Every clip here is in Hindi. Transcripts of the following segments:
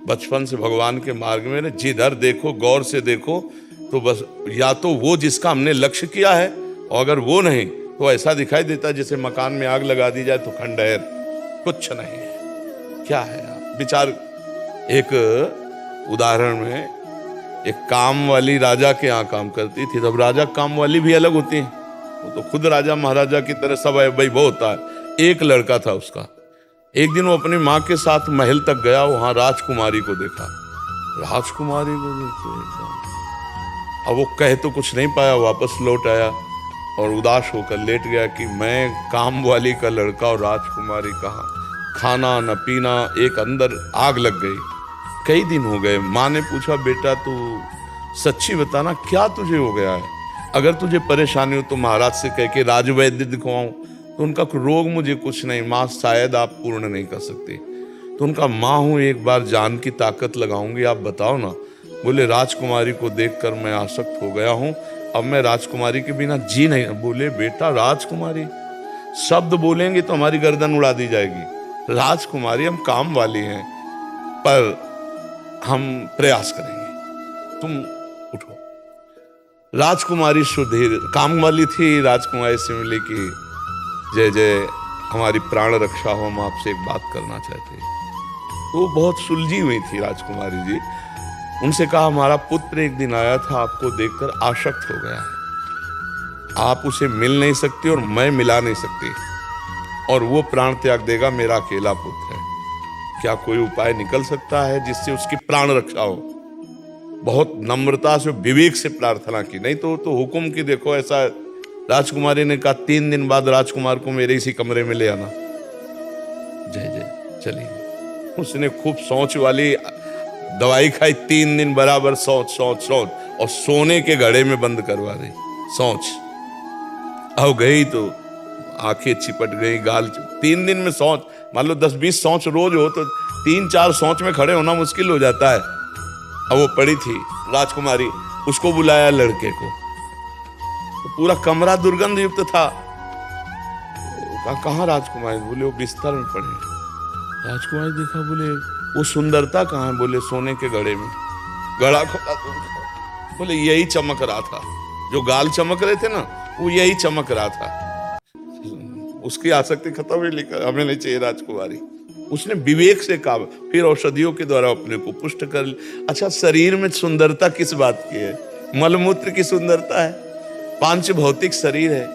बचपन से भगवान के मार्ग में जिधर देखो गौर से देखो तो बस या तो वो जिसका हमने लक्ष्य किया है, और अगर वो नहीं तो ऐसा दिखाई देता है जैसे मकान में आग लगा दी जाए तो खंडहर, कुछ नहीं है। क्या है आप विचार। एक उदाहरण में एक काम वाली राजा के यहाँ काम करती थी। तब राजा काम वाली भी अलग होती है, वो तो खुद राजा महाराजा की तरह सब वैभव होता है। एक लड़का था उसका। एक दिन वो अपनी माँ के साथ महल तक गया, वहां राजकुमारी को देखा। राजकुमारी को देखो एकदम, अब वो कह तो कुछ नहीं पाया, वापस लौट आया और उदास होकर लेट गया कि मैं काम वाली का लड़का और राजकुमारी कहाँ, खाना न पीना, एक अंदर आग लग गई। कई दिन हो गए। माँ ने पूछा, बेटा तू सच्ची बताना क्या तुझे हो गया है, अगर तुझे परेशानी हो तो महाराज से कह के राजवैद्य दिखवाऊं। तो उनका रोग मुझे कुछ नहीं माँ, शायद आप पूर्ण नहीं कर सकते। तो उनका माँ हूँ, एक बार जान की ताकत लगाऊंगी, आप बताओ ना। बोले राजकुमारी को देखकर मैं आसक्त हो गया हूँ, अब मैं राजकुमारी के बिना जी नहीं। बोले बेटा राजकुमारी, शब्द बोलेंगे तो हमारी गर्दन उड़ा दी जाएगी। राजकुमारी हम काम वाली हैं, पर हम प्रयास करेंगे, तुम उठो। राजकुमारी सुधीर काम वाली थी, राजकुमारी से मिली कि जय जय हमारी प्राण रक्षा हो, हम आपसे एक बात करना चाहते हैं। तो बहुत सुलझी हुई थी राजकुमारी जी। उनसे कहा, हमारा पुत्र एक दिन आया था, आपको देखकर आसक्त हो गया है, आप उसे मिल नहीं सकती और मैं मिला नहीं सकती, और वो प्राण त्याग देगा, मेरा अकेला पुत्र है। क्या कोई उपाय निकल सकता है जिससे उसकी प्राण रक्षा हो। बहुत नम्रता से विवेक से प्रार्थना की, नहीं तो हुक्म की देखो ऐसा। राजकुमारी ने कहा 3 दिन बाद राजकुमार को मेरे इसी कमरे में ले आना। जय जय चलिए। उसने खूब सोच वाली दवाई खाई, 3 दिन बराबर सोच सोच सोच, और सोने के घड़े में बंद करवा दी सोच। अब गई तो आंखें चिपट गई, गाल 3 दिन में सोच, मान लो 10-20 सोच रोज हो तो 3-4 सोच में खड़े होना मुश्किल हो जाता है। अब वो पड़ी थी राजकुमारी, उसको बुलाया लड़के को, तो पूरा कमरा दुर्गंध युक्त था। कहाँ राजकुमारी? बोले वो बिस्तर में पड़े। राजकुमारी देखा, बोले वो सुंदरता कहाँ है? बोले सोने के घड़े में। घड़ा खोला तो बोले यही चमक रहा था, जो गाल चमक रहे थे ना, वो यही चमक रहा था। उसकी आसक्ति खत्म हुई, लेकर हमें नहीं चाहिए राजकुमारी। उसने विवेक से कहा, फिर औषधियों के द्वारा अपने को पुष्ट कर। अच्छा, शरीर में सुंदरता किस बात की है? मलमूत्र की सुंदरता है, पांच भौतिक शरीर है।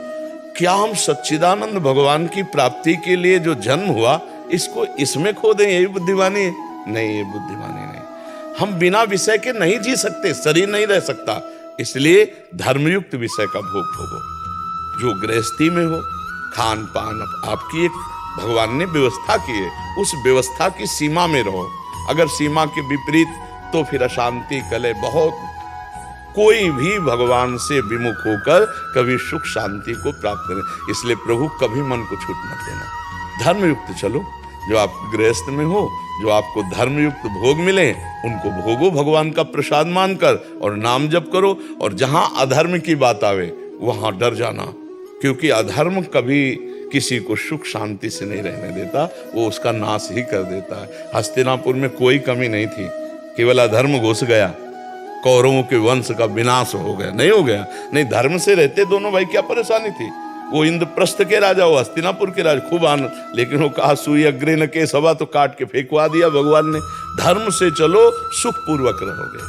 क्या हम सच्चिदानंद भगवान की प्राप्ति के लिए जो जन्म हुआ, इसको इसमें खो दें? यही बुद्धिमानी है? नहीं, ये बुद्धिमानी नहीं। हम बिना विषय के नहीं जी सकते, शरीर नहीं रह सकता। इसलिए धर्मयुक्त विषय का भोग भोगो, जो गृहस्थी में हो। खान पान आपकी एक भगवान ने व्यवस्था की है, उस व्यवस्था की सीमा में रहो। अगर सीमा के विपरीत तो फिर अशांति, कलह बहुत। कोई भी भगवान से विमुख होकर कभी सुख शांति को प्राप्त करें। इसलिए प्रभु कभी मन को छूट मत देना। धर्मयुक्त चलो, जो आप गृहस्थ में हो, जो आपको धर्मयुक्त भोग मिले उनको भोगो भगवान का प्रसाद मानकर, और नाम जप करो। और जहां अधर्म की बात आवे वहां डर जाना, क्योंकि अधर्म कभी किसी को सुख शांति से नहीं रहने देता, वो उसका नाश ही कर देता है। हस्तिनापुर में कोई कमी नहीं थी, केवल अधर्म घुस गया, कौरवों के वंश का विनाश हो गया। नहीं हो गया, नहीं धर्म से रहते दोनों भाई, क्या परेशानी थी? वो इंद्रप्रस्थ के राजा, वो हस्तिनापुर के राजा, खूब आनंद। लेकिन वो कहा सुई अग्रे न के सभा, तो काट के फेंकवा दिया भगवान ने। धर्म से चलो, सुख पूर्वक रहोगे।